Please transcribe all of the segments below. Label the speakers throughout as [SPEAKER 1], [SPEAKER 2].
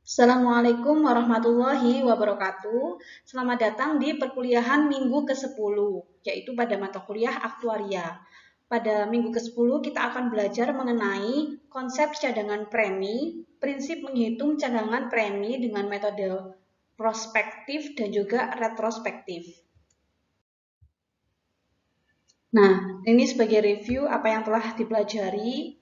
[SPEAKER 1] Assalamualaikum warahmatullahi wabarakatuh. Selamat datang di perkuliahan minggu ke-10, yaitu pada mata kuliah aktuaria. Pada minggu ke-10 kita akan belajar mengenai konsep cadangan premi, prinsip menghitung cadangan premi dengan metode prospektif dan juga retrospektif. Nah, ini sebagai review apa yang telah dipelajari.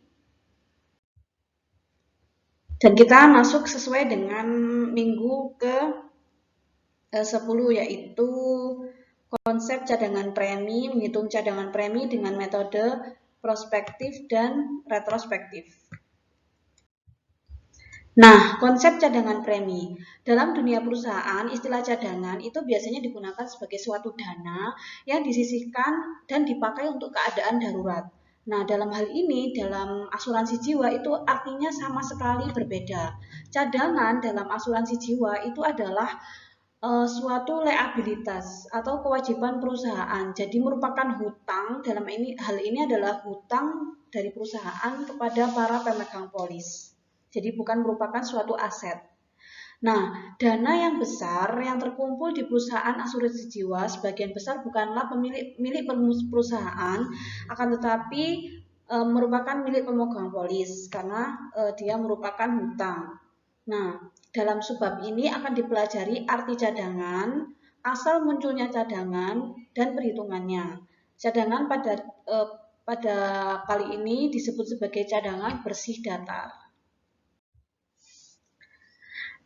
[SPEAKER 1] Dan kita masuk sesuai dengan minggu ke-10, yaitu konsep cadangan premi, menghitung cadangan premi dengan metode prospektif dan retrospektif. Nah, konsep cadangan premi. Dalam dunia perusahaan, istilah cadangan itu biasanya digunakan sebagai suatu dana yang disisihkan dan dipakai untuk keadaan darurat. Nah, dalam hal ini, dalam asuransi jiwa itu artinya sama sekali berbeda. Cadangan dalam asuransi jiwa itu adalah suatu liabilitas atau kewajiban perusahaan. Jadi merupakan hutang, hal ini adalah hutang dari perusahaan kepada para pemegang polis. Jadi bukan merupakan suatu aset. Nah, dana yang besar yang terkumpul di perusahaan asuransi jiwa sebagian besar bukanlah milik perusahaan, akan tetapi merupakan milik pemegang polis karena dia merupakan hutang. Nah, dalam subbab ini akan dipelajari arti cadangan, asal munculnya cadangan, dan perhitungannya. Cadangan pada kali ini disebut sebagai cadangan bersih datar.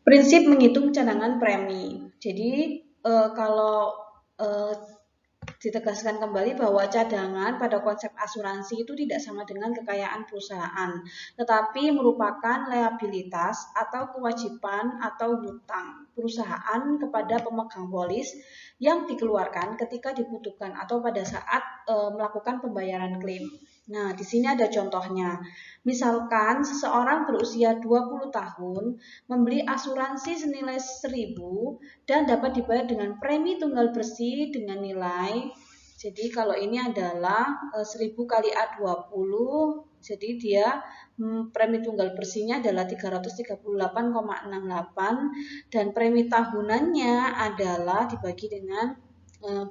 [SPEAKER 1] Prinsip menghitung cadangan premi. Jadi kalau ditegaskan kembali bahwa cadangan pada konsep asuransi itu tidak sama dengan kekayaan perusahaan, tetapi merupakan liabilitas atau kewajiban atau hutang perusahaan kepada pemegang polis yang dikeluarkan ketika dibutuhkan atau pada saat melakukan pembayaran klaim. Nah, di sini ada contohnya. Misalkan seseorang berusia 20 tahun membeli asuransi senilai 1.000 dan dapat dibayar dengan premi tunggal bersih dengan nilai, jadi kalau ini adalah 1.000 kali A20, jadi dia premi tunggal bersihnya adalah 338,68 dan premi tahunannya adalah dibagi dengan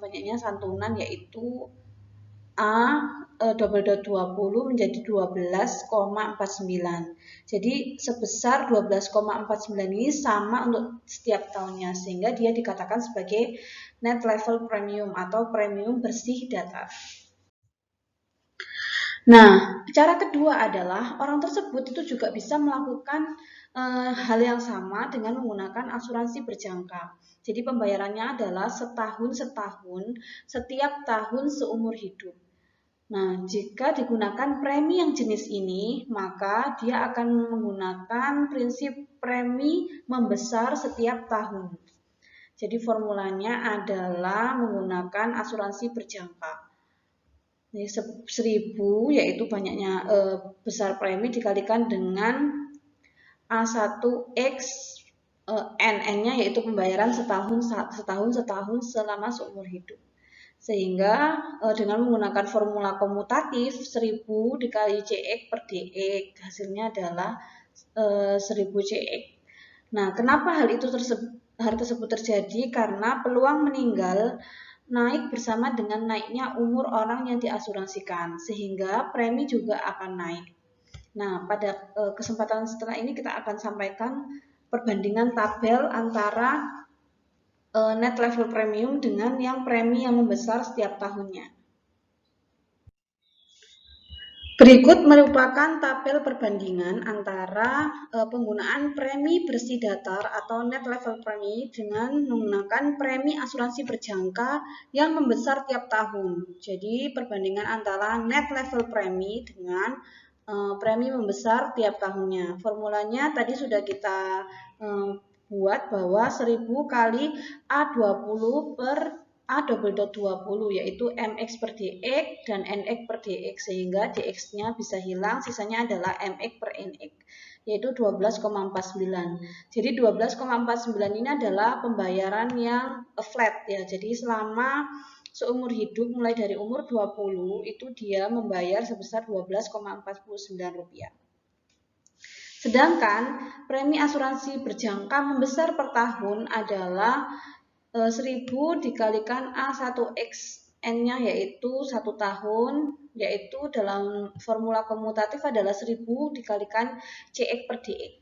[SPEAKER 1] banyaknya santunan yaitu A double dot 20 menjadi 12,49. Jadi sebesar 12,49 ini sama untuk setiap tahunnya, sehingga dia dikatakan sebagai net level premium atau premium bersih datar. Nah, cara kedua adalah orang tersebut itu juga bisa melakukan hal yang sama dengan menggunakan asuransi berjangka. Jadi pembayarannya adalah setahun setiap tahun seumur hidup. Nah, jika digunakan premi yang jenis ini, maka dia akan menggunakan prinsip premi membesar setiap tahun. Jadi formulanya adalah menggunakan asuransi berjangka. Jadi 1.000 yaitu banyaknya besar premi dikalikan dengan A1X NN-nya yaitu pembayaran setahun selama seumur hidup. Sehingga dengan menggunakan formula komutatif 1.000 dikali CX per DX hasilnya adalah 1.000 CX. Nah, kenapa hal tersebut terjadi? Karena peluang meninggal naik bersama dengan naiknya umur orang yang diasuransikan, sehingga premi juga akan naik. Nah, pada kesempatan setelah ini kita akan sampaikan perbandingan tabel antara net level premium dengan yang premi yang membesar setiap tahunnya. Berikut merupakan tabel perbandingan antara penggunaan premi bersih datar atau net level premi dengan menggunakan premi asuransi berjangka yang membesar tiap tahun. Jadi perbandingan antara net level premi dengan premi membesar tiap tahunnya. Formulanya tadi sudah kita buat bahwa 1.000 kali A20 per A double dot 20 yaitu MX per DX dan NX per DX, sehingga DX-nya bisa hilang, sisanya adalah MX per NX yaitu 12,49. Jadi 12,49 ini adalah pembayaran yang flat ya. Jadi selama seumur hidup mulai dari umur 20 itu dia membayar sebesar 12,49 rupiah. Sedangkan premi asuransi berjangka membesar per tahun adalah 1000 dikalikan A1X N-nya yaitu 1 tahun, yaitu dalam formula komutatif adalah 1000 dikalikan CX per DX.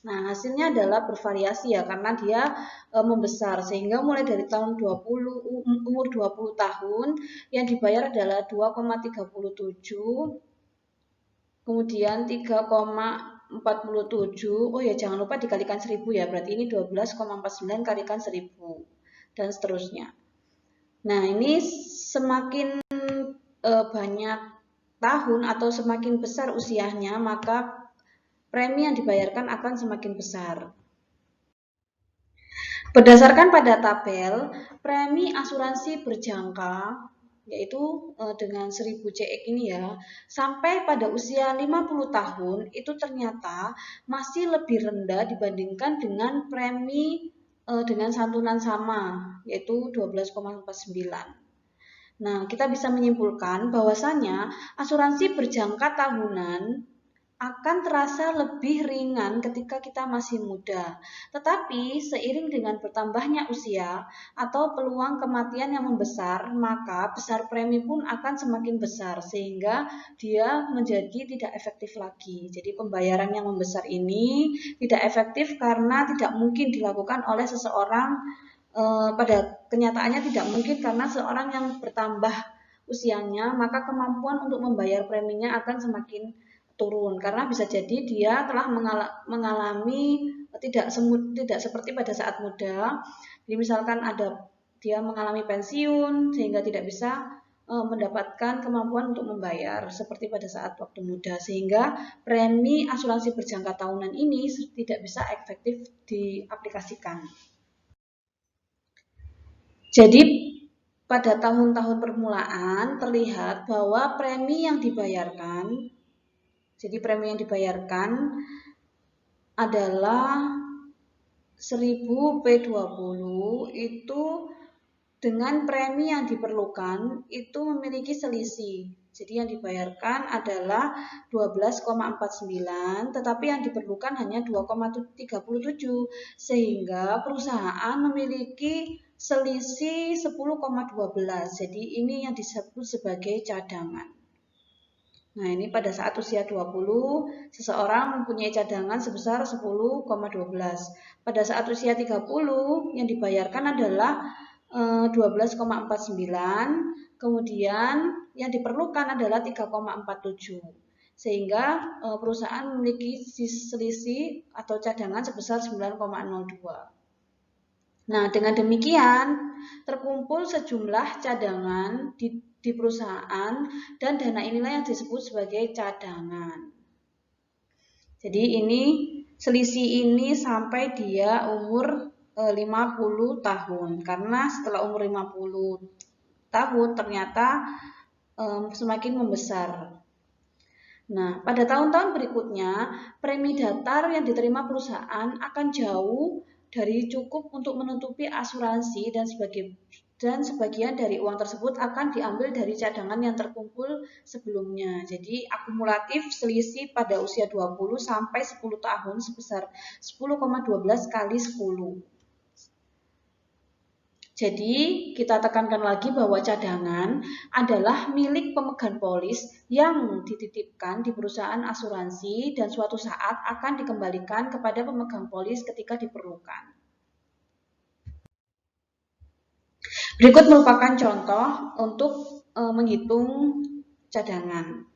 [SPEAKER 1] Nah, hasilnya adalah bervariasi ya, karena dia membesar, sehingga mulai dari tahun umur 20 tahun yang dibayar adalah 2,37, kemudian 3,47, oh ya jangan lupa dikalikan 1000 ya, berarti ini 12,49 kalikan 1000, dan seterusnya. Nah, ini semakin banyak tahun atau semakin besar usianya, maka premi yang dibayarkan akan semakin besar. Berdasarkan pada tabel, premi asuransi berjangka yaitu dengan 1000 CX ini ya, sampai pada usia 50 tahun itu ternyata masih lebih rendah dibandingkan dengan premi dengan santunan sama, yaitu 12,49. Nah, kita bisa menyimpulkan bahwasanya asuransi berjangka tahunan akan terasa lebih ringan ketika kita masih muda. Tetapi seiring dengan bertambahnya usia atau peluang kematian yang membesar, maka besar premi pun akan semakin besar sehingga dia menjadi tidak efektif lagi. Jadi pembayaran yang membesar ini tidak efektif karena tidak mungkin dilakukan oleh seseorang, pada kenyataannya tidak mungkin karena seorang yang bertambah usianya, maka kemampuan untuk membayar preminya akan semakin turun karena bisa jadi dia telah mengalami tidak seperti pada saat muda. Jadi misalkan dia mengalami pensiun sehingga tidak bisa mendapatkan kemampuan untuk membayar seperti pada saat waktu muda, sehingga premi asuransi berjangka tahunan ini tidak bisa efektif diaplikasikan. Jadi pada tahun-tahun permulaan terlihat bahwa premi yang dibayarkan adalah 1000 P20 itu dengan premi yang diperlukan itu memiliki selisih. Jadi yang dibayarkan adalah 12,49, tetapi yang diperlukan hanya 2,37, sehingga perusahaan memiliki selisih 10,12. Jadi ini yang disebut sebagai cadangan. Nah, ini pada saat usia 20, seseorang mempunyai cadangan sebesar 10,12. Pada saat usia 30, yang dibayarkan adalah 12,49, kemudian yang diperlukan adalah 3,47. Sehingga perusahaan memiliki selisih atau cadangan sebesar 9,02. Nah, dengan demikian terkumpul sejumlah cadangan di perusahaan dan dana inilah yang disebut sebagai cadangan. Jadi ini selisih ini sampai dia umur 50 tahun, karena setelah umur 50 tahun ternyata semakin membesar. Nah, pada tahun-tahun berikutnya premi datar yang diterima perusahaan akan jauh dari cukup untuk menutupi asuransi dan sebagian dari uang tersebut akan diambil dari cadangan yang terkumpul sebelumnya. Jadi akumulatif selisih pada usia 20 sampai 10 tahun sebesar 10,12 kali 10. Jadi kita tekankan lagi bahwa cadangan adalah milik pemegang polis yang dititipkan di perusahaan asuransi dan suatu saat akan dikembalikan kepada pemegang polis ketika diperlukan. Berikut merupakan contoh untuk menghitung cadangan.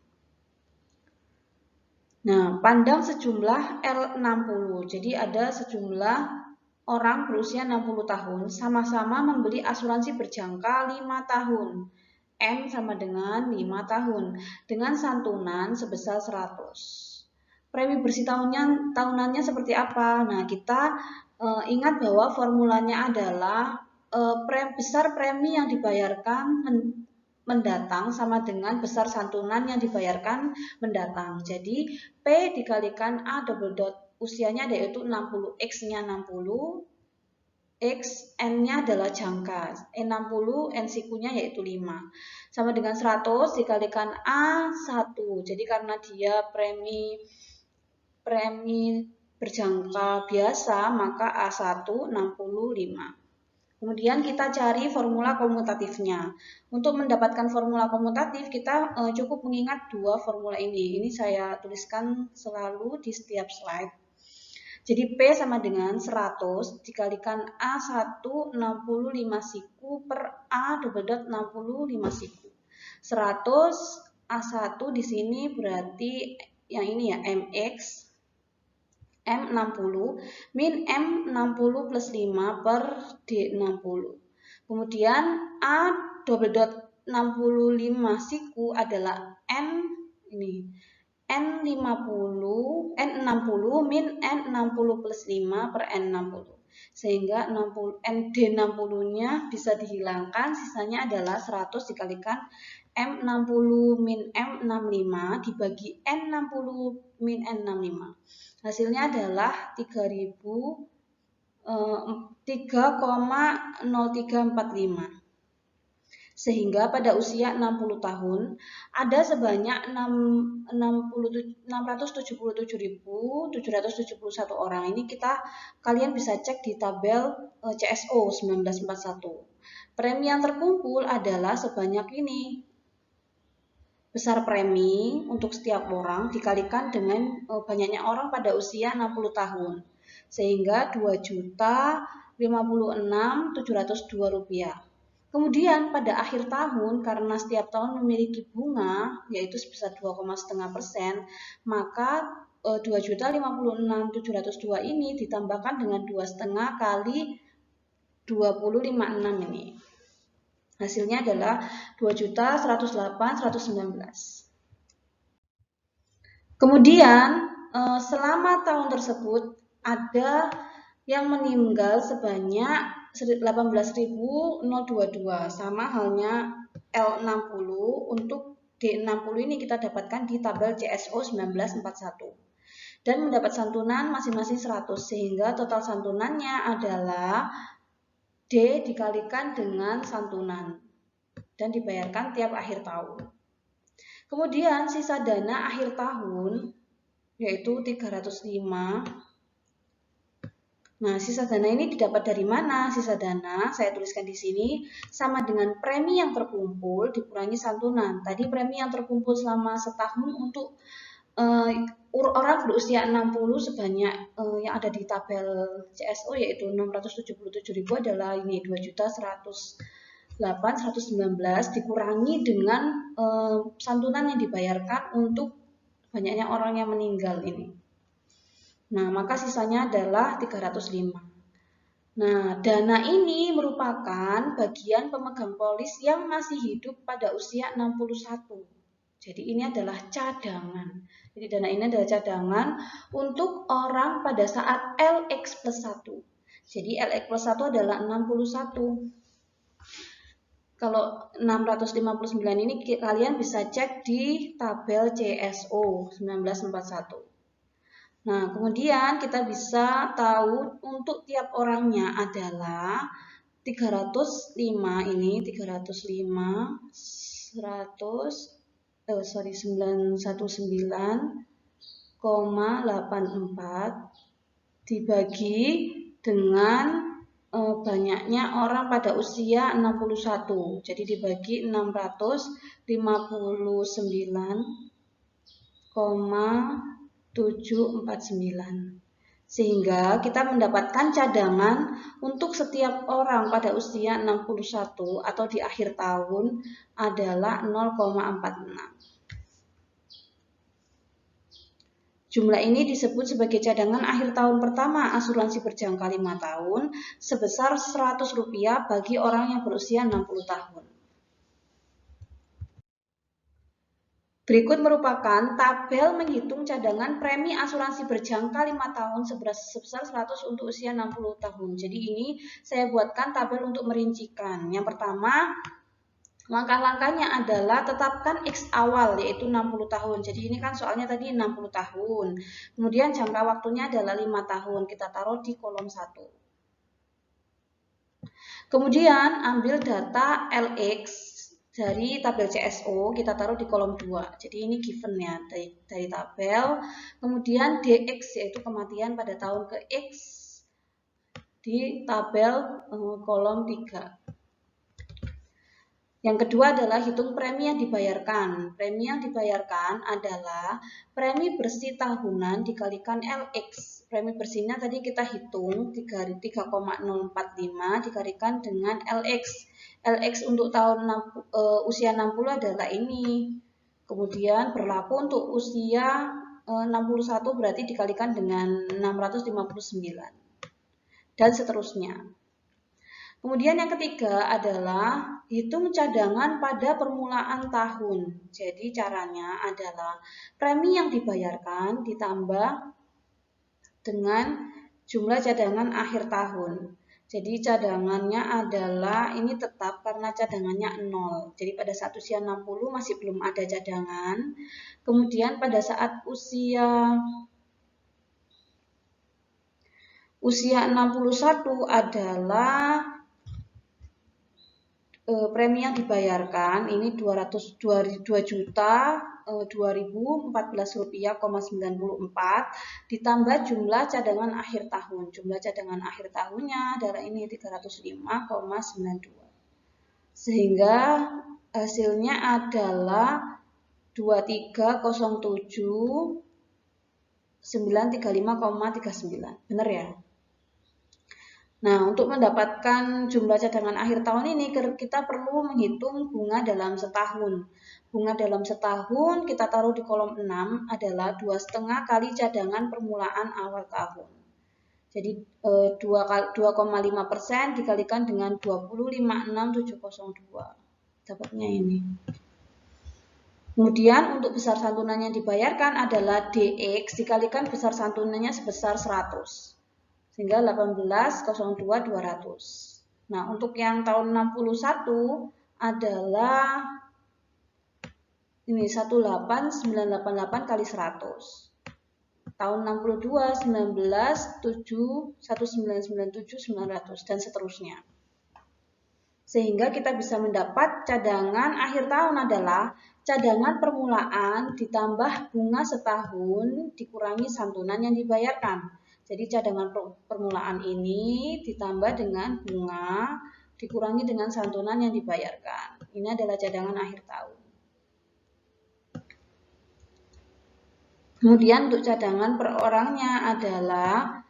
[SPEAKER 1] Nah, pandang sejumlah L60. Jadi ada sejumlah orang berusia 60 tahun sama-sama membeli asuransi berjangka 5 tahun. M sama dengan 5 tahun dengan santunan sebesar 100. Premi bersih tahunannya seperti apa? Nah, kita ingat bahwa formulanya adalah besar premi yang dibayarkan mendatang sama dengan besar santunan yang dibayarkan mendatang. Jadi P dikalikan A double dot usianya yaitu 60, X-nya 60, X, N-nya adalah jangka, N60, N-nya yaitu 5. Sama dengan 100 dikalikan A1. Jadi karena dia premi berjangka biasa, maka A1 65. Kemudian kita cari formula komutatifnya. Untuk mendapatkan formula komutatif, kita cukup mengingat dua formula ini. Ini saya tuliskan selalu di setiap slide. Jadi P sama dengan 100 dikalikan A1 65 siku per A double dot 65 siku. 100 A1 di sini berarti yang ini ya, MX M60 min M60 plus 5 per D60. Kemudian A double dot 65 siku adalah N ini N60 min N60 plus 5 per N60. Sehingga 60, D60-nya bisa dihilangkan, sisanya adalah 100 dikalikan M60 min M65 dibagi N60 min N65. Hasilnya adalah 3,0345. Sehingga pada usia 60 tahun ada sebanyak 677.771 orang. Ini kalian bisa cek di tabel CSO 1941. Premi yang terkumpul adalah sebanyak ini. Besar premi untuk setiap orang dikalikan dengan banyaknya orang pada usia 60 tahun. Sehingga Rp2.056.702. Kemudian pada akhir tahun, karena setiap tahun memiliki bunga, yaitu sebesar 2,5%, maka 2.056.702 ini ditambahkan dengan 2,5 kali 20,56 ini. Hasilnya adalah 2.108.119. Kemudian selama tahun tersebut ada yang meninggal sebanyak 18.022, sama halnya L60. Untuk D60 ini kita dapatkan di tabel CSO 1941. Dan mendapat santunan masing-masing 100, sehingga total santunannya adalah D dikalikan dengan santunan dan dibayarkan tiap akhir tahun. Kemudian sisa dana akhir tahun yaitu 305. Nah, sisa dana ini didapat dari mana? Sisa dana saya tuliskan di sini sama dengan premi yang terkumpul dikurangi santunan. Tadi premi yang terkumpul selama setahun untuk orang berusia 60 sebanyak yang ada di tabel CSO yaitu 677.000 adalah ini 2.108.119 dikurangi dengan santunan yang dibayarkan untuk banyaknya orang yang meninggal ini. Nah, maka sisanya adalah 305. Nah, dana ini merupakan bagian pemegang polis yang masih hidup pada usia 61. Jadi ini adalah cadangan. Jadi dana ini adalah cadangan untuk orang pada saat LX plus 1. Jadi LX plus 1 adalah 61. Kalau 659 ini kalian bisa cek di tabel CSO 1941. Nah, kemudian kita bisa tahu untuk tiap orangnya adalah 305 ini 305 919,84 dibagi dengan banyaknya orang pada usia 61. Jadi dibagi 659,749. Sehingga kita mendapatkan cadangan untuk setiap orang pada usia 61 atau di akhir tahun adalah 0,46. Jumlah ini disebut sebagai cadangan akhir tahun pertama asuransi berjangka 5 tahun sebesar Rp100 bagi orang yang berusia 60 tahun. Berikut merupakan tabel menghitung cadangan premi asuransi berjangka 5 tahun sebesar 100 untuk usia 60 tahun. Jadi ini saya buatkan tabel untuk merincikan. Yang pertama, langkah-langkahnya adalah tetapkan X awal yaitu 60 tahun. Jadi ini kan soalnya tadi 60 tahun. Kemudian jangka waktunya adalah 5 tahun. Kita taruh di kolom 1. Kemudian ambil data LX dari tabel CSO kita taruh di kolom 2. Jadi ini given ya dari tabel. Kemudian DX yaitu kematian pada tahun ke X di tabel kolom 3. Yang kedua adalah hitung premi yang dibayarkan. Premi yang dibayarkan adalah premi bersih tahunan dikalikan LX. Premi bersihnya tadi kita hitung 3,045 dikalikan dengan LX. LX untuk tahun usia 60 adalah ini. Kemudian berlaku untuk usia 61 berarti dikalikan dengan 659. Dan seterusnya. Kemudian yang ketiga adalah hitung cadangan pada permulaan tahun. Jadi caranya adalah premi yang dibayarkan ditambah dengan jumlah cadangan akhir tahun. Jadi cadangannya adalah ini tetap karena cadangannya 0. Jadi pada saat usia 60 masih belum ada cadangan. Kemudian pada saat usia 61 adalah premi yang dibayarkan ini 2.014.094 rupiah,94 ditambah jumlah cadangan akhir tahun. Jumlah cadangan akhir tahunnya adalah ini 305,92. Sehingga hasilnya adalah 2307.935,39. Benar ya? Nah, untuk mendapatkan jumlah cadangan akhir tahun ini kita perlu menghitung bunga dalam setahun. Bunga dalam setahun kita taruh di kolom 6 adalah 2,5 kali cadangan permulaan awal tahun. Jadi 2,5% dikalikan dengan 20,56702. Dapatnya ini. Kemudian untuk besar santunan yang dibayarkan adalah DX dikalikan besar santunannya sebesar 100. Sehingga 18,02,200. Nah, untuk yang tahun 61 adalah ini 18,988 kali 100. Tahun 62 19 7 1997 900 dan seterusnya. Sehingga kita bisa mendapat cadangan akhir tahun adalah cadangan permulaan ditambah bunga setahun dikurangi santunan yang dibayarkan. Jadi cadangan permulaan ini ditambah dengan bunga dikurangi dengan santunan yang dibayarkan. Ini adalah cadangan akhir tahun. Kemudian untuk cadangan per orangnya adalah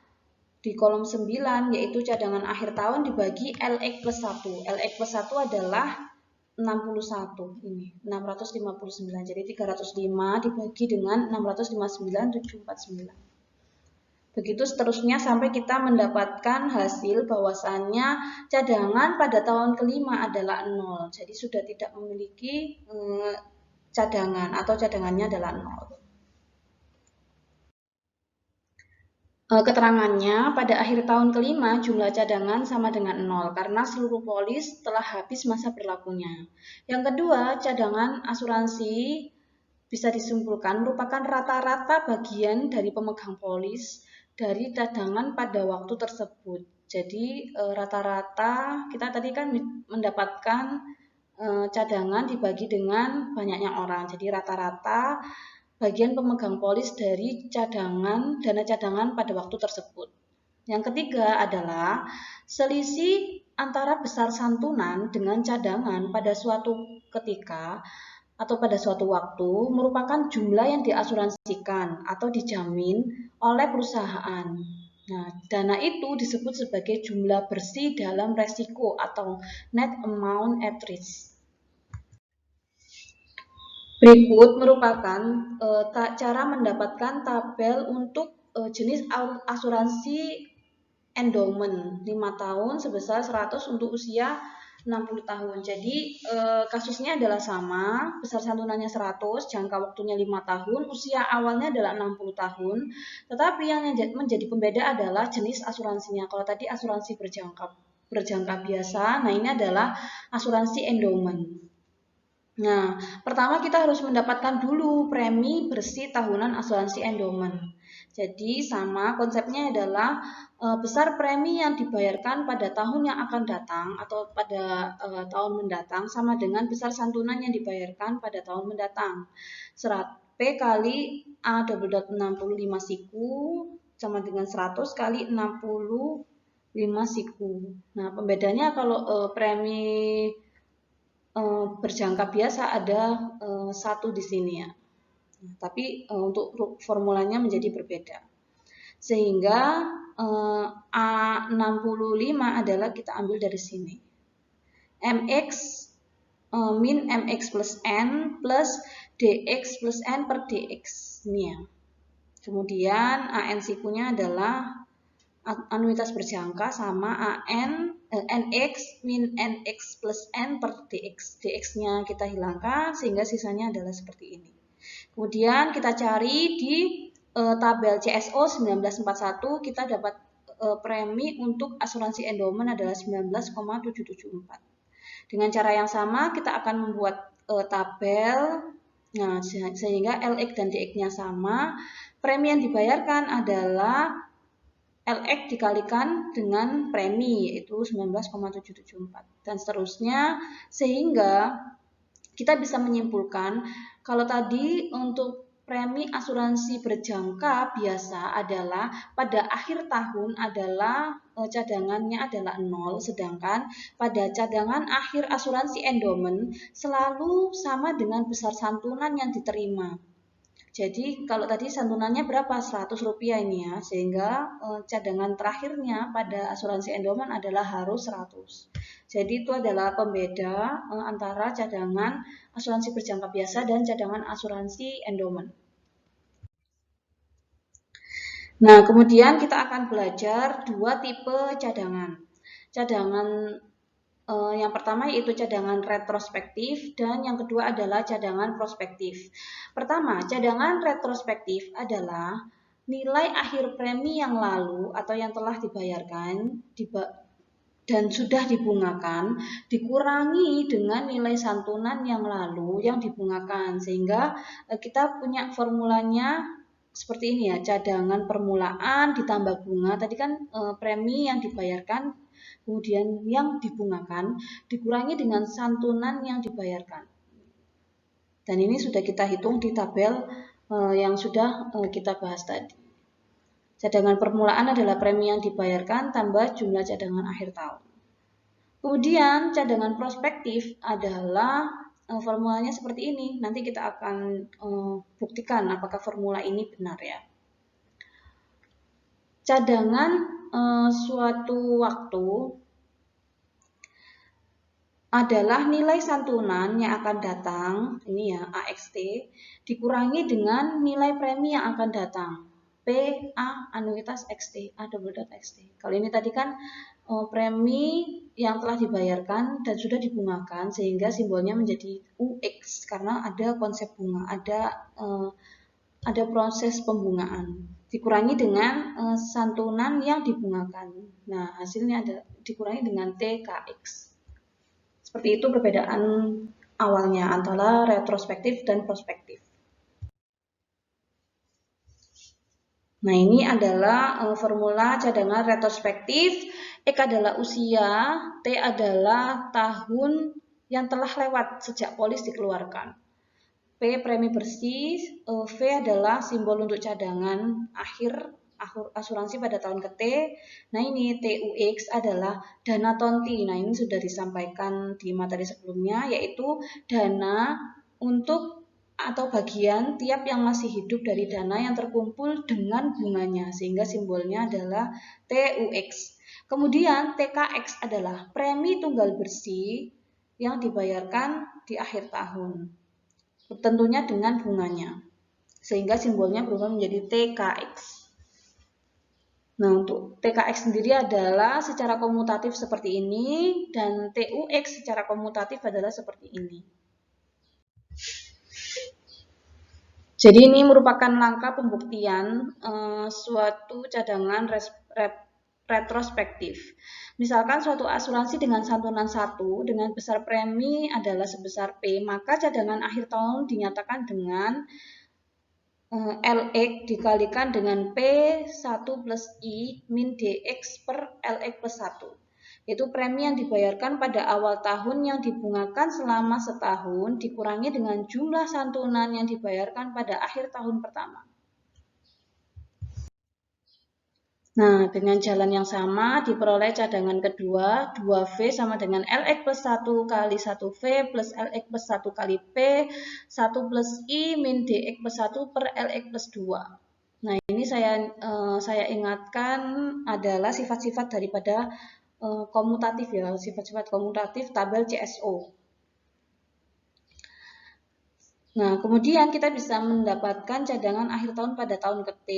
[SPEAKER 1] di kolom 9 yaitu cadangan akhir tahun dibagi LX plus 1. LX plus 1 adalah 61 ini 659. Jadi 305 dibagi dengan 659,749. Begitu seterusnya sampai kita mendapatkan hasil bahwasannya cadangan pada tahun kelima adalah 0. Jadi sudah tidak memiliki cadangan atau cadangannya adalah 0. Keterangannya pada akhir tahun kelima jumlah cadangan sama dengan 0 karena seluruh polis telah habis masa berlakunya. Yang kedua, cadangan asuransi bisa disimpulkan merupakan rata-rata bagian dari pemegang polis dari cadangan pada waktu tersebut. Jadi rata-rata kita tadi kan mendapatkan cadangan dibagi dengan banyaknya orang. Jadi rata-rata bagian pemegang polis dari dana cadangan pada waktu tersebut. Yang ketiga adalah selisih antara besar santunan dengan cadangan pada suatu ketika atau pada suatu waktu merupakan jumlah yang diasuransikan atau dijamin oleh perusahaan. Nah, dana itu disebut sebagai jumlah bersih dalam resiko atau net amount at risk. Berikut merupakan cara mendapatkan tabel untuk jenis asuransi endowment 5 tahun sebesar 100 untuk usia 60 tahun. Jadi kasusnya adalah sama, besar santunannya 100, jangka waktunya 5 tahun, usia awalnya adalah 60 tahun. Tetapi yang menjadi pembeda adalah jenis asuransinya. Kalau tadi asuransi berjangka biasa, nah ini adalah asuransi endowment. Nah, pertama kita harus mendapatkan dulu premi bersih tahunan asuransi endowment. Jadi sama konsepnya adalah besar premi yang dibayarkan pada tahun yang akan datang atau pada tahun mendatang sama dengan besar santunan yang dibayarkan pada tahun mendatang. Serat P kali A double dot 65 siku sama dengan 100 kali 65 siku. Nah, pembedanya kalau premi berjangka biasa ada 1 di sini ya. Tapi untuk formulanya menjadi berbeda. Sehingga A65 adalah kita ambil dari sini. MX min MX plus N plus DX plus N per DX. Ini ya. Kemudian AN sikunya adalah anuitas berjangka sama NX min NX plus N per DX. DX-nya kita hilangkan sehingga sisanya adalah seperti ini. Kemudian kita cari di tabel CSO 1941 kita dapat premi untuk asuransi endowment adalah 19,774. Dengan cara yang sama kita akan membuat tabel, nah sehingga LX dan DX-nya sama. Premi yang dibayarkan adalah LX dikalikan dengan premi yaitu 19,774 dan seterusnya, sehingga kita bisa menyimpulkan kalau tadi untuk premi asuransi berjangka biasa adalah pada akhir tahun adalah cadangannya adalah 0, sedangkan pada cadangan akhir asuransi endowment selalu sama dengan besar santunan yang diterima. Jadi kalau tadi santunannya berapa? Rp100 ini ya, sehingga cadangan terakhirnya pada asuransi endowment adalah harus 100. Jadi itu adalah pembeda antara cadangan asuransi berjangka biasa dan cadangan asuransi endowment. Nah, kemudian kita akan belajar 2 tipe cadangan. Cadangan yang pertama yaitu cadangan retrospektif dan yang kedua adalah cadangan prospektif. Pertama, cadangan retrospektif adalah nilai akhir premi yang lalu atau yang telah dibayarkan dan sudah dibungakan dikurangi dengan nilai santunan yang lalu yang dibungakan, sehingga kita punya formulanya seperti ini ya, cadangan permulaan ditambah bunga. Tadi kan premi yang dibayarkan kemudian yang dibungakan dikurangi dengan santunan yang dibayarkan. Dan ini sudah kita hitung di tabel yang sudah kita bahas tadi. Cadangan permulaan adalah premi yang dibayarkan tambah jumlah cadangan akhir tahun. Kemudian cadangan prospektif adalah formulanya seperti ini. Nanti kita akan buktikan apakah formula ini benar ya. Cadangan suatu waktu adalah nilai santunan yang akan datang, ini ya AXT, dikurangi dengan nilai premi yang akan datang, PA anuitas XT, A double dot XT. Kalau ini tadi kan premi yang telah dibayarkan dan sudah dibungakan, sehingga simbolnya menjadi UX karena ada konsep bunga, ada proses pembungaan. Dikurangi dengan santunan yang dibungakan. Nah, hasilnya ada dikurangi dengan TKX. Seperti itu perbedaan awalnya antara retrospektif dan prospektif. Nah, ini adalah formula cadangan retrospektif. X adalah usia, T adalah tahun yang telah lewat sejak polis dikeluarkan. P premi bersih, V adalah simbol untuk cadangan akhir asuransi pada tahun ke T. Nah, ini TUX adalah dana tonti. Nah, ini sudah disampaikan di materi sebelumnya, yaitu dana untuk atau bagian tiap yang masih hidup dari dana yang terkumpul dengan bunganya, sehingga simbolnya adalah TUX. Kemudian TKX adalah premi tunggal bersih yang dibayarkan di akhir tahun, tentunya dengan bunganya, sehingga simbolnya berubah menjadi TKX. Nah, untuk TKX sendiri adalah secara komutatif seperti ini dan TUX secara komutatif adalah seperti ini. Jadi ini merupakan langkah pembuktian suatu cadangan retrospektif. Misalkan suatu asuransi dengan santunan 1 dengan besar premi adalah sebesar P, maka cadangan akhir tahun dinyatakan dengan Lx dikalikan dengan P1 plus I min Dx per Lx plus 1. Itu premi yang dibayarkan pada awal tahun yang dibungakan selama setahun dikurangi dengan jumlah santunan yang dibayarkan pada akhir tahun pertama. Nah, dengan jalan yang sama diperoleh cadangan kedua 2V sama dengan Lx plus 1 kali 1V plus Lx plus 1 kali P 1 plus I min Dx plus 1 per Lx plus 2. Nah, ini saya ingatkan adalah sifat-sifat daripada komutatif ya, sifat-sifat komutatif tabel CSO. Nah, kemudian kita bisa mendapatkan cadangan akhir tahun pada tahun ke T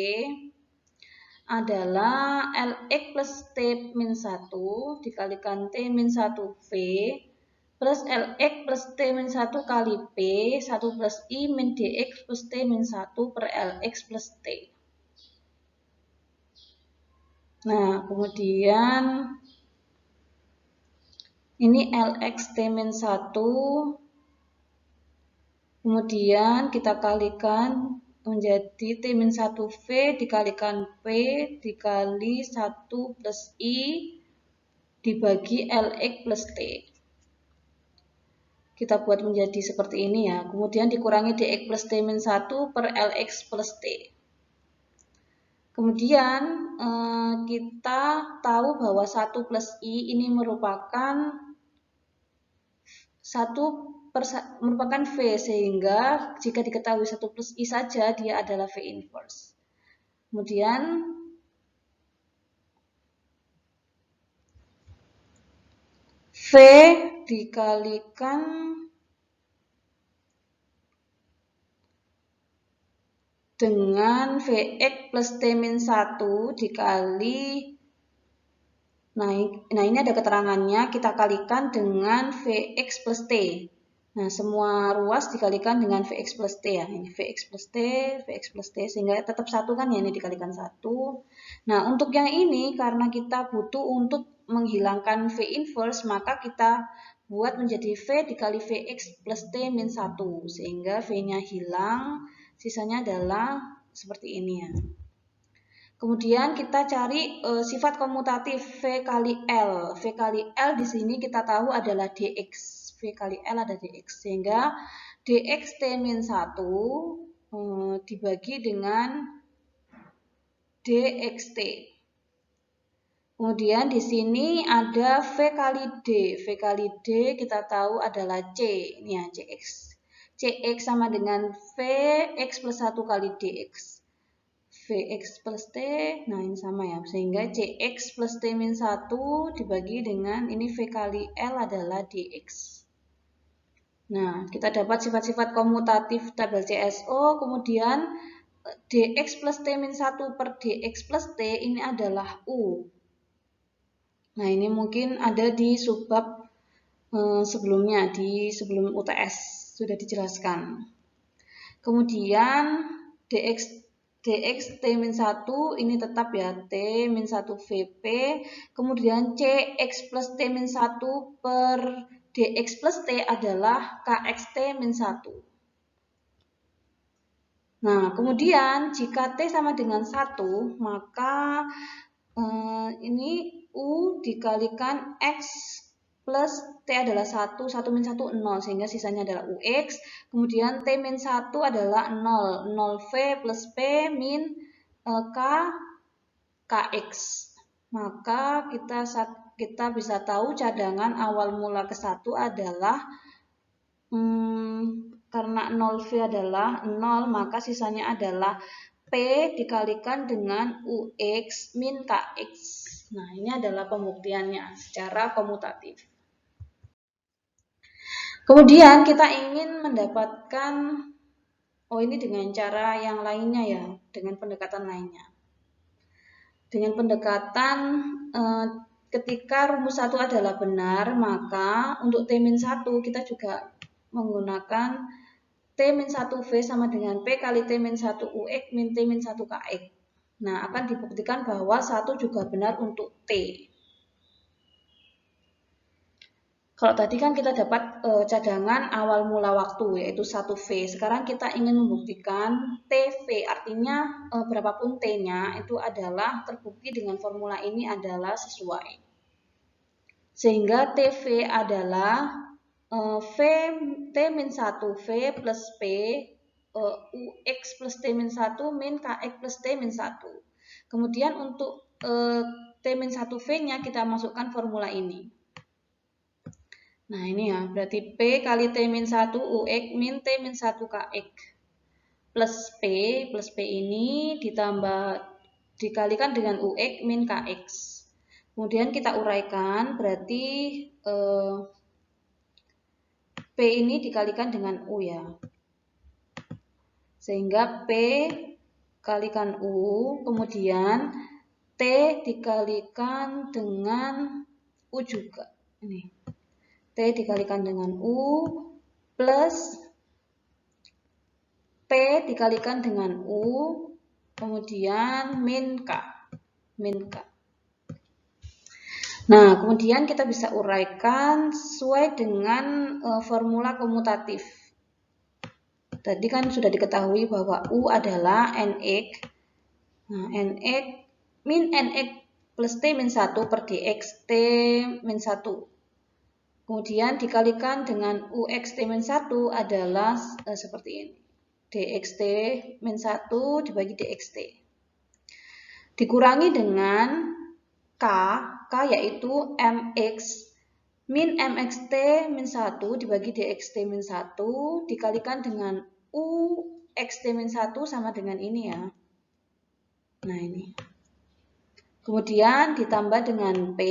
[SPEAKER 1] adalah Lx plus T min 1 dikalikan T min 1V plus Lx plus T min 1 kali P 1 plus I min Dx plus T min 1 per Lx plus T. Nah, kemudian ini Lx T min 1, kemudian kita kalikan menjadi T min 1V dikalikan P dikali 1 plus I dibagi Lx plus T. Kita buat menjadi seperti ini ya. Kemudian dikurangi Dx plus T min 1 per Lx plus T. Kemudian kita tahu bahwa 1 plus I ini merupakan merupakan V, sehingga jika diketahui 1 plus I saja dia adalah V inverse. Kemudian V dikalikan dengan Vx plus T min 1 dikali, nah ini ada keterangannya, kita kalikan dengan Vx plus T. Nah, semua ruas dikalikan dengan Vx plus T ya. Ini Vx plus T, Vx plus T, sehingga tetap 1 kan ya, ini dikalikan 1. Nah, untuk yang ini karena kita butuh untuk menghilangkan V inverse, maka kita buat menjadi V dikali Vx plus T min 1, sehingga V-nya hilang, sisanya adalah seperti ini ya. Kemudian kita cari sifat komutatif V kali L. V kali L di sini kita tahu adalah Dx. V kali L ada Dx. Sehingga Dx T min 1 dibagi dengan Dxt. Kemudian di sini ada V kali D. V kali D kita tahu adalah C. Ini ya, Cx. Cx sama dengan Vx plus 1 kali Dx. Vx plus T, nah ini sama ya, sehingga Cx plus T min 1 dibagi dengan ini V kali L adalah Dx. Nah, kita dapat sifat-sifat komutatif tabel CSO, kemudian Dx plus T min 1 per Dx plus T ini adalah U. Nah, ini mungkin ada di subbab sebelumnya, sebelum UTS sudah dijelaskan. Kemudian Dx T min 1 ini tetap ya, T min 1 Vp, kemudian Cx plus T min 1 per Dx plus T adalah Kxt min 1. Nah, kemudian jika T sama dengan 1, maka ini U dikalikan X plus T adalah 1, 1 min 1, 0, sehingga sisanya adalah UX. Kemudian T min 1 adalah 0, 0V plus P min K, KX. Maka kita bisa tahu cadangan awal mula ke-1 adalah, karena 0V adalah 0, maka sisanya adalah P dikalikan dengan UX min KX. Nah, ini adalah pembuktiannya secara komutatif. Kemudian kita ingin mendapatkan, ini dengan cara yang lainnya ya, dengan pendekatan lainnya. Dengan pendekatan ketika rumus 1 adalah benar, maka untuk T min 1 kita juga menggunakan T min 1V sama dengan P kali T min 1 UX min T min 1 KX. Nah, akan dibuktikan bahwa 1 juga benar untuk T. Kalau tadi kan kita dapat cadangan awal mula waktu yaitu 1V. Sekarang kita ingin membuktikan TV, artinya berapapun T-nya itu adalah terbukti dengan formula ini adalah sesuai. Sehingga TV adalah V T-1 V plus P UX plus T-1 min KX plus T-1. Kemudian untuk T-1V-nya kita masukkan formula ini. Nah ini ya, berarti P kali T-1 UX min T-1 KX plus P ini dikalikan dengan UX min KX. Kemudian kita uraikan, berarti P ini dikalikan dengan U ya. Sehingga P kalikan U, kemudian T dikalikan dengan U juga. Ini. T dikalikan dengan U plus P dikalikan dengan U, kemudian min K. Nah, kemudian kita bisa uraikan sesuai dengan formula komutatif. Tadi kan sudah diketahui bahwa U adalah NX. Nah, NX min NX plus T-1 per DX T-1. Kemudian dikalikan dengan UX T-1 adalah seperti ini. DXT-1 dibagi DXT. Dikurangi dengan K yaitu MX min MXT-1 dibagi DXT-1 dikalikan dengan UXT-1 sama dengan ini ya. Nah ini. Kemudian ditambah dengan P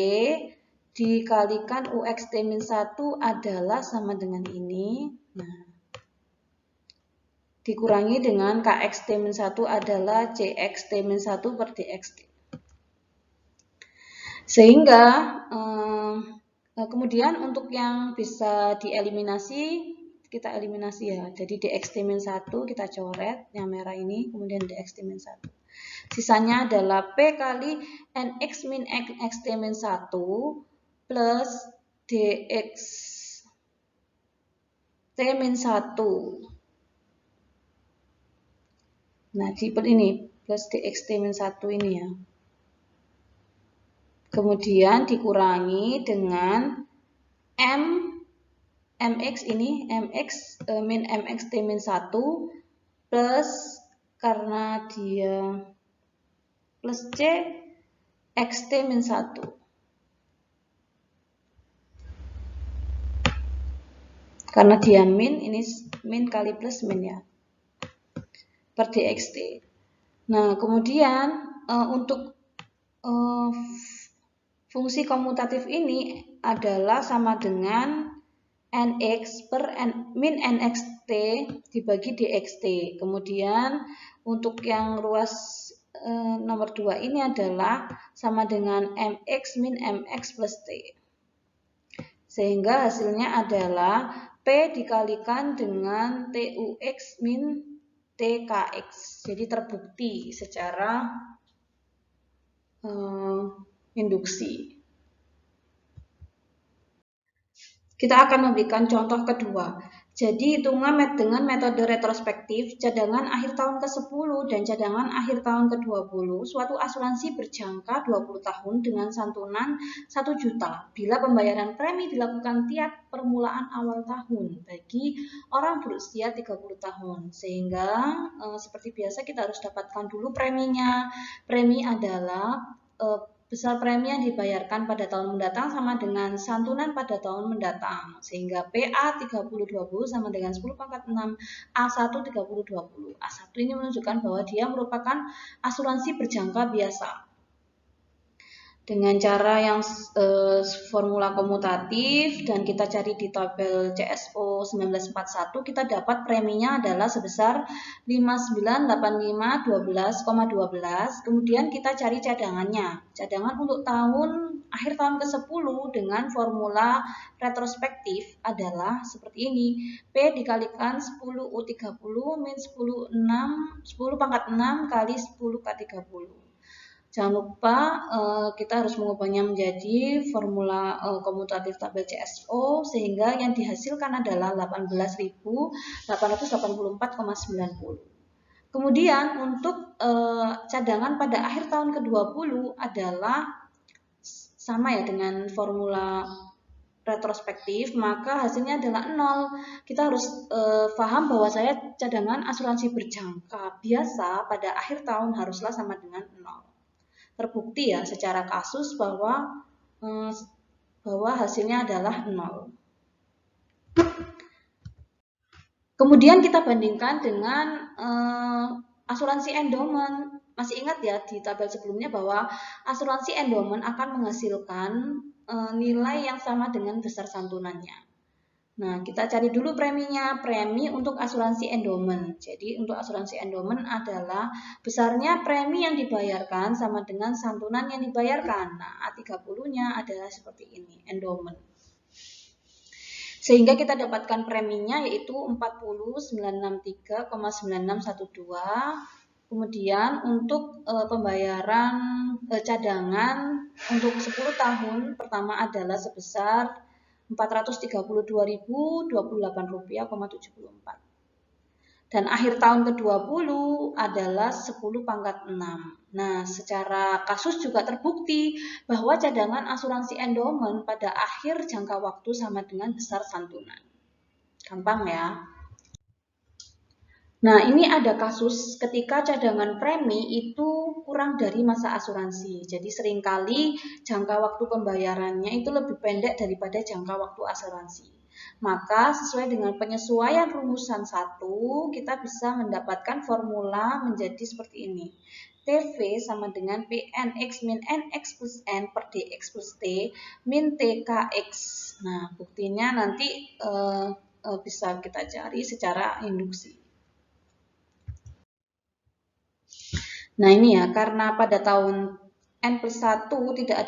[SPEAKER 1] dikalikan UXT-1 adalah sama dengan ini. Nah, dikurangi dengan KXT-1 adalah CXT-1 per DXT. Sehingga kemudian untuk yang bisa dieliminasi, kita eliminasi ya. Jadi DXT-1 kita coret, yang merah ini, kemudian DXT-1. Sisanya adalah P kali NX min XT-1 plus DX T-1. Nah, ini plus DX T-1 ini ya. Kemudian dikurangi dengan MX ini, MX min MX T-1 plus karena dia plus C XT-1. Karena dia min, ini min kali plus min ya, per DXT. Nah, kemudian untuk fungsi komutatif ini adalah sama dengan NX per min NXT dibagi DXT. Kemudian untuk yang ruas nomor 2 ini adalah sama dengan MX min MX plus T. Sehingga hasilnya adalah P dikalikan dengan TUX min TKX. Jadi terbukti secara induksi. Kita akan memberikan contoh kedua. Jadi hitungan dengan metode retrospektif cadangan akhir tahun ke-10 dan cadangan akhir tahun ke-20 suatu asuransi berjangka 20 tahun dengan santunan 1 juta bila pembayaran premi dilakukan tiap permulaan awal tahun bagi orang berusia 30 tahun. Sehingga seperti biasa kita harus dapatkan dulu preminya. Premi adalah besar premi yang dibayarkan pada tahun mendatang sama dengan santunan pada tahun mendatang. Sehingga PA 3020 sama dengan 10 pangkat 6 A1 3020. A1 ini menunjukkan bahwa dia merupakan asuransi berjangka biasa. Dengan cara yang formula komutatif dan kita cari di tabel CSO 1941, kita dapat preminya adalah sebesar 598512,12. Kemudian kita cari cadangannya. Cadangan untuk akhir tahun ke-10 dengan formula retrospektif adalah seperti ini. P dikalikan 10U30 min 10 pangkat 6 kali 10 K30. Jangan lupa kita harus mengubahnya menjadi formula komutatif tabel CSO sehingga yang dihasilkan adalah 18.884,90. Kemudian untuk cadangan pada akhir tahun ke-20 adalah sama ya dengan formula retrospektif, maka hasilnya adalah 0. Kita harus paham bahwa saya cadangan asuransi berjangka biasa pada akhir tahun haruslah sama dengan 0. Terbukti ya secara kasus bahwa hasilnya adalah 0. Kemudian kita bandingkan dengan asuransi endowment. Masih ingat ya di tabel sebelumnya bahwa asuransi endowment akan menghasilkan nilai yang sama dengan besar santunannya. Nah, kita cari dulu preminya. Premi untuk asuransi endowment. Jadi untuk asuransi endowment adalah besarnya premi yang dibayarkan sama dengan santunan yang dibayarkan. Nah, A30-nya adalah seperti ini, endowment. Sehingga kita dapatkan preminya yaitu 40.963,9612. Kemudian untuk pembayaran cadangan untuk 10 tahun pertama adalah sebesar Rp432.028,74. Dan akhir tahun ke-20 adalah 10 pangkat 6. Nah, secara kasus juga terbukti bahwa cadangan asuransi endowment pada akhir jangka waktu sama dengan besar santunan. Gampang ya. Nah, ini ada kasus ketika cadangan premi itu kurang dari masa asuransi. Jadi seringkali jangka waktu pembayarannya itu lebih pendek daripada jangka waktu asuransi. Maka sesuai dengan penyesuaian rumusan 1, kita bisa mendapatkan formula menjadi seperti ini. TV sama dengan PNX min NX plus N per DX plus T min TKX. Nah, buktinya nanti bisa kita cari secara induksi. Nah, ini ya, karena pada tahun N plus 1 tidak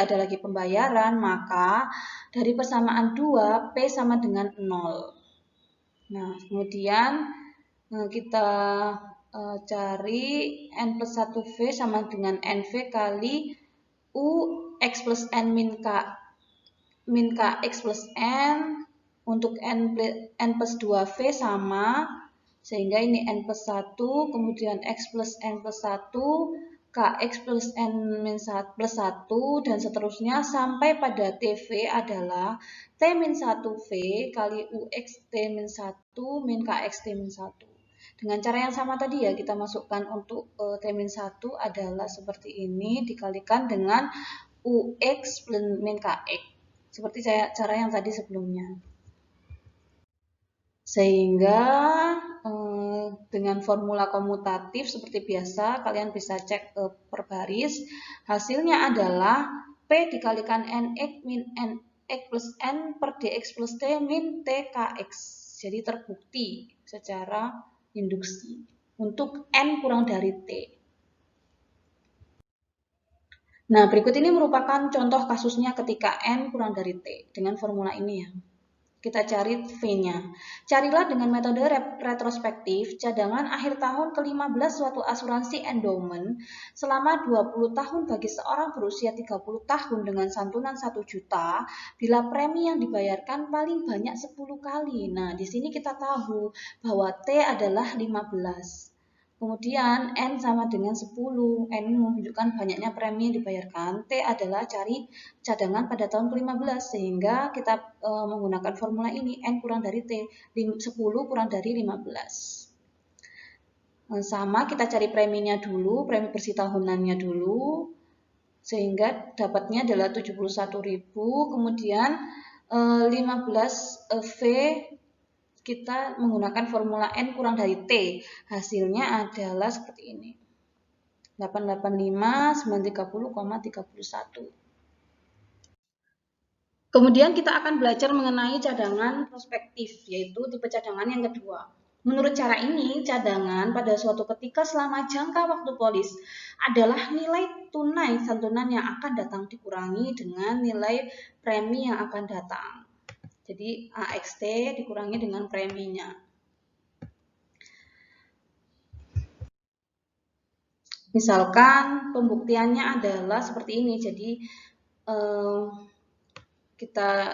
[SPEAKER 1] ada lagi pembayaran, maka dari persamaan 2, P sama dengan 0. Nah, kemudian kita cari N plus 1V sama dengan NV kali U X plus N min KX plus N. Untuk N plus 2V sama, sehingga ini N plus 1, kemudian X plus N plus 1, KX plus N min 1 plus 1, dan seterusnya sampai pada TV adalah T min 1V kali UX T min 1 min KX T min 1. Dengan cara yang sama tadi ya, kita masukkan untuk T min 1 adalah seperti ini, dikalikan dengan UX plus min KX. Seperti cara yang tadi sebelumnya. Sehingga dengan formula komutatif seperti biasa, kalian bisa cek per baris. Hasilnya adalah P dikalikan NX min NX plus N per DX plus T min TKX. Jadi terbukti secara induksi untuk N kurang dari T. Nah, berikut ini merupakan contoh kasusnya ketika N kurang dari T dengan formula ini ya. Kita cari V-nya. Carilah dengan metode retrospektif cadangan akhir tahun ke-15 suatu asuransi endowment selama 20 tahun bagi seorang berusia 30 tahun dengan santunan 1 juta bila premi yang dibayarkan paling banyak 10 kali. Nah, di sini kita tahu bahwa T adalah 15. Kemudian N sama dengan 10. N menunjukkan banyaknya premi yang dibayarkan. T adalah cari cadangan pada tahun ke-15. Sehingga kita menggunakan formula ini. N kurang dari T. 10 kurang dari 15. Sama, kita cari preminya dulu. Premi bersih tahunannya dulu. Sehingga dapatnya adalah 71.000. Kemudian 15V kita menggunakan formula N kurang dari T. Hasilnya adalah seperti ini. 885.930,31. Kemudian kita akan belajar mengenai cadangan prospektif, yaitu tipe cadangan yang kedua. Menurut cara ini, cadangan pada suatu ketika selama jangka waktu polis adalah nilai tunai santunan yang akan datang dikurangi dengan nilai premi yang akan datang. Jadi AXT dikurangi dengan preminya. Misalkan pembuktiannya adalah seperti ini. Jadi kita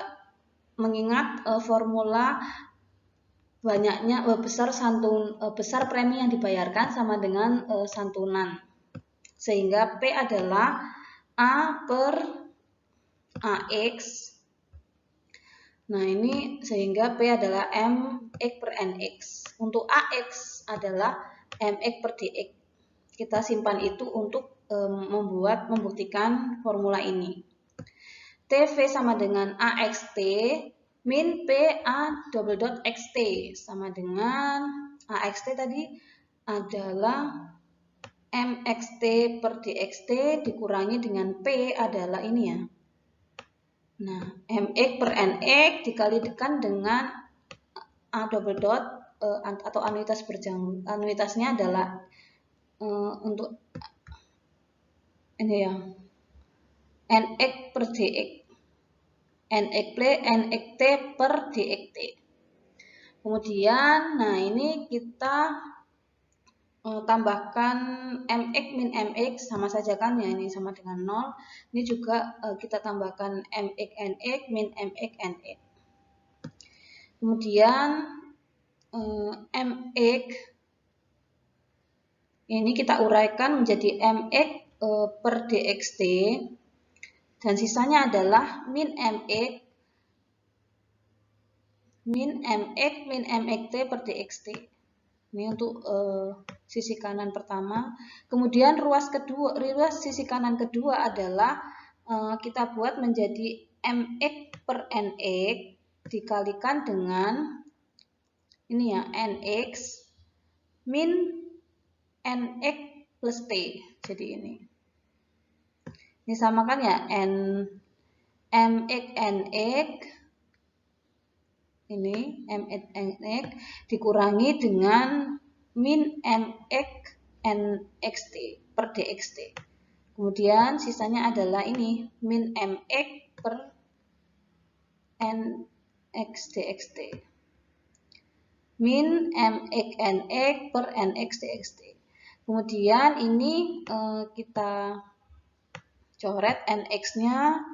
[SPEAKER 1] mengingat formula banyaknya besar premi yang dibayarkan sama dengan santunan. Sehingga P adalah A per AX. Nah, ini sehingga P adalah MX per NX. Untuk AX adalah MX per DX. Kita simpan itu untuk membuktikan formula ini. TV sama dengan AXT min PA double dot XT sama dengan AXT tadi adalah MXT per DXT dikurangi dengan P adalah ini ya. Nah, MX per NX dikalikan dengan A double dot atau anuitasnya adalah untuk ini ya, NX per DX. NXT per DXT. Kemudian, nah ini kita tambahkan MX min MX sama saja kan ya, ini sama dengan 0. Ini juga kita tambahkan MX NX min MX NX. Kemudian MX ini kita uraikan menjadi MX per DXT. Dan sisanya adalah min MX min MXT per DXT. Ini untuk sisi kanan pertama. Kemudian ruas sisi kanan kedua adalah kita buat menjadi MX per NX dikalikan dengan ini ya, NX min NX plus T. Jadi ini. Ini samakan ya, MX NX ini MX NX dikurangi dengan min MX NXT per DXT. Kemudian sisanya adalah ini min MX per NX DXT. Min MX NX per NX DXT. Kemudian ini kita coret NX-nya,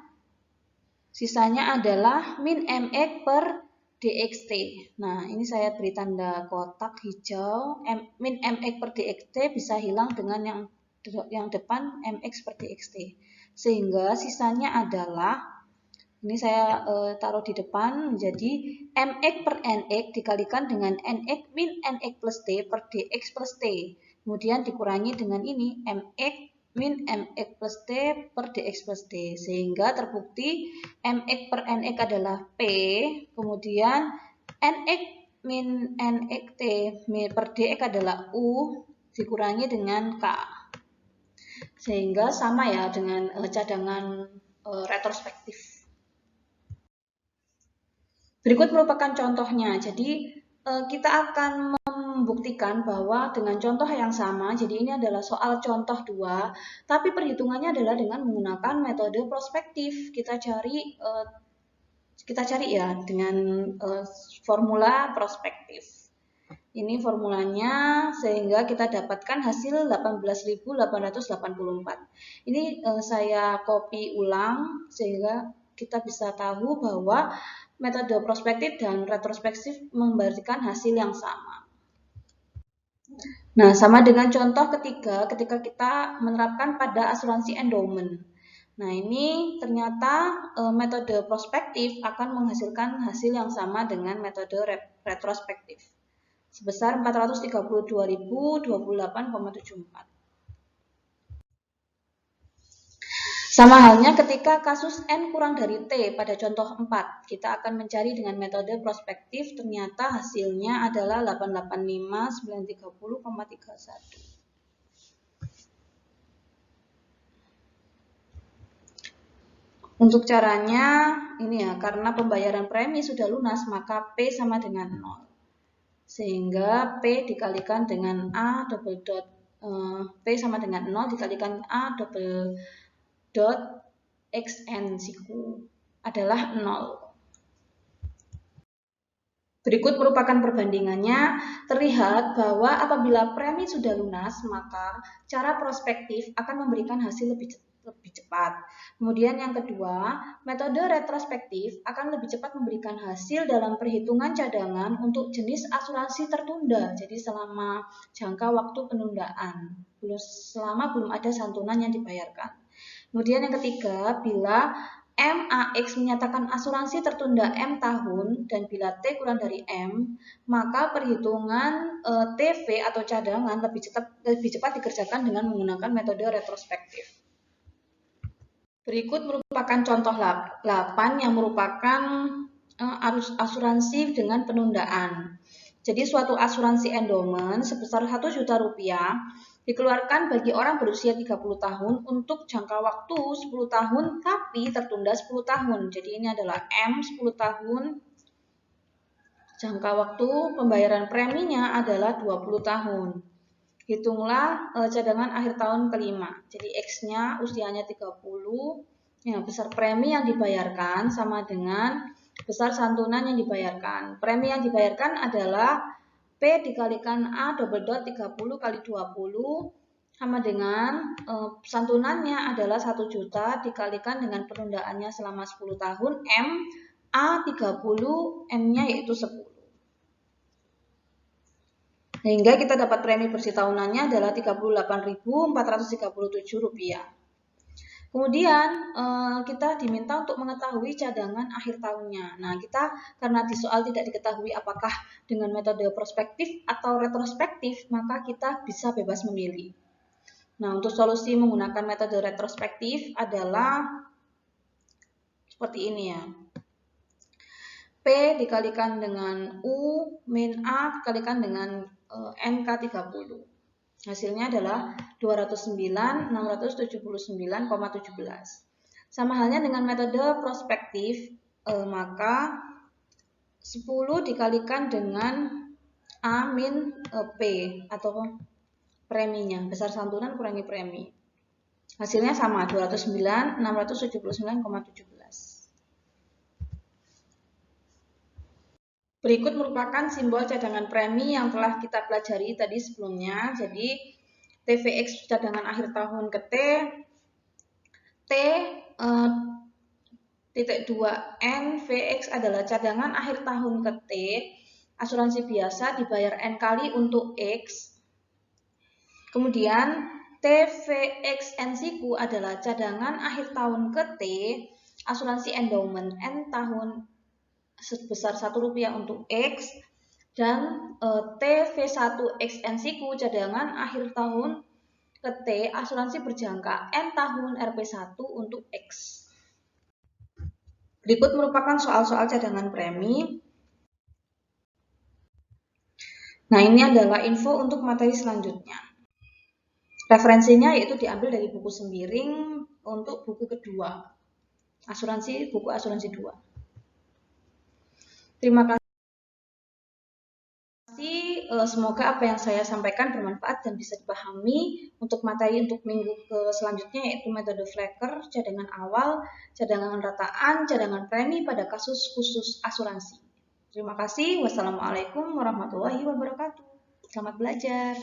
[SPEAKER 1] sisanya adalah min MX per DXT. Nah, ini saya beri tanda kotak hijau. Min MX per DXT bisa hilang dengan yang depan MX per DXT. Sehingga sisanya adalah, ini saya taruh di depan menjadi MX per NX dikalikan dengan NX min NX plus T per DX plus T. Kemudian dikurangi dengan ini MX min MX plus T per DX plus T, sehingga terbukti MX per NX adalah P, kemudian NX min NX T per DX adalah U, dikurangi dengan K, sehingga sama ya dengan cadangan retrospektif. Berikut merupakan contohnya. Jadi kita akan membuktikan bahwa dengan contoh yang sama, jadi ini adalah soal contoh 2, tapi perhitungannya adalah dengan menggunakan metode prospektif. Kita cari ya dengan formula prospektif. Ini formulanya sehingga kita dapatkan hasil 18.884. Ini saya copy ulang sehingga kita bisa tahu bahwa metode prospektif dan retrospektif memberikan hasil yang sama. Nah, sama dengan contoh ketiga ketika kita menerapkan pada asuransi endowment. Nah, ini ternyata metode prospektif akan menghasilkan hasil yang sama dengan metode retrospektif sebesar 432.028,74. Sama halnya ketika kasus N kurang dari T pada contoh 4, kita akan mencari dengan metode prospektif, ternyata hasilnya adalah 885.930,31. Untuk caranya, ini ya, karena pembayaran premi sudah lunas, maka P sama dengan 0. Sehingga P dikalikan dengan A double dot, P sama dengan 0 dikalikan A double dot xn siku adalah 0. Berikut merupakan perbandingannya. Terlihat bahwa apabila premi sudah lunas, maka cara prospektif akan memberikan hasil lebih cepat. Kemudian yang kedua, metode retrospektif akan lebih cepat memberikan hasil dalam perhitungan cadangan untuk jenis asuransi tertunda. Jadi selama jangka waktu penundaan, selama belum ada santunan yang dibayarkan. Kemudian yang ketiga, bila MAX menyatakan asuransi tertunda M tahun dan bila T kurang dari M, maka perhitungan TV atau cadangan lebih cepat dikerjakan dengan menggunakan metode retrospektif. Berikut merupakan contoh 8 yang merupakan asuransi dengan penundaan. Jadi suatu asuransi endowment sebesar 1 juta rupiah dikeluarkan bagi orang berusia 30 tahun untuk jangka waktu 10 tahun tapi tertunda 10 tahun. Jadi ini adalah M 10 tahun. Jangka waktu pembayaran preminya adalah 20 tahun. Hitunglah cadangan akhir tahun kelima. Jadi X-nya usianya 30. Ya, besar premi yang dibayarkan sama dengan besar santunan yang dibayarkan. Premi yang dibayarkan adalah P dikalikan A double dot 30 kali 20 sama dengan santunannya adalah 1 juta dikalikan dengan penundaannya selama 10 tahun M A 30 M-nya yaitu 10. Sehingga kita dapat premi bersih tahunannya adalah Rp38.437. Kemudian kita diminta untuk mengetahui cadangan akhir tahunnya. Nah, kita karena di soal tidak diketahui apakah dengan metode prospektif atau retrospektif, maka kita bisa bebas memilih. Nah, untuk solusi menggunakan metode retrospektif adalah seperti ini ya. P dikalikan dengan U min A dikalikan dengan NK30. Hasilnya adalah 209.679,17. Sama halnya dengan metode prospektif, maka 10 dikalikan dengan A min P atau preminya, besar santunan kurangi premi. Hasilnya sama, 209.679,17. Berikut merupakan simbol cadangan premi yang telah kita pelajari tadi sebelumnya. Jadi TVX cadangan akhir tahun ke T titik 2 N VX adalah cadangan akhir tahun ke T. Asuransi biasa dibayar N kali untuk X. Kemudian TVX NCQ adalah cadangan akhir tahun ke T. Asuransi endowment N tahun sebesar Rp1 untuk X dan TV1X NCQ cadangan akhir tahun ke T asuransi berjangka N tahun RP1 untuk X. Berikut merupakan soal-soal cadangan premi. Nah, ini adalah info untuk materi selanjutnya. Referensinya yaitu diambil dari buku Sembiring untuk buku kedua. Buku asuransi 2. Terima kasih. Semoga apa yang saya sampaikan bermanfaat dan bisa dipahami. Untuk materi untuk minggu selanjutnya yaitu metode Flecker, cadangan awal, cadangan rataan, cadangan premi pada kasus khusus asuransi. Terima kasih. Wassalamualaikum warahmatullahi wabarakatuh. Selamat belajar.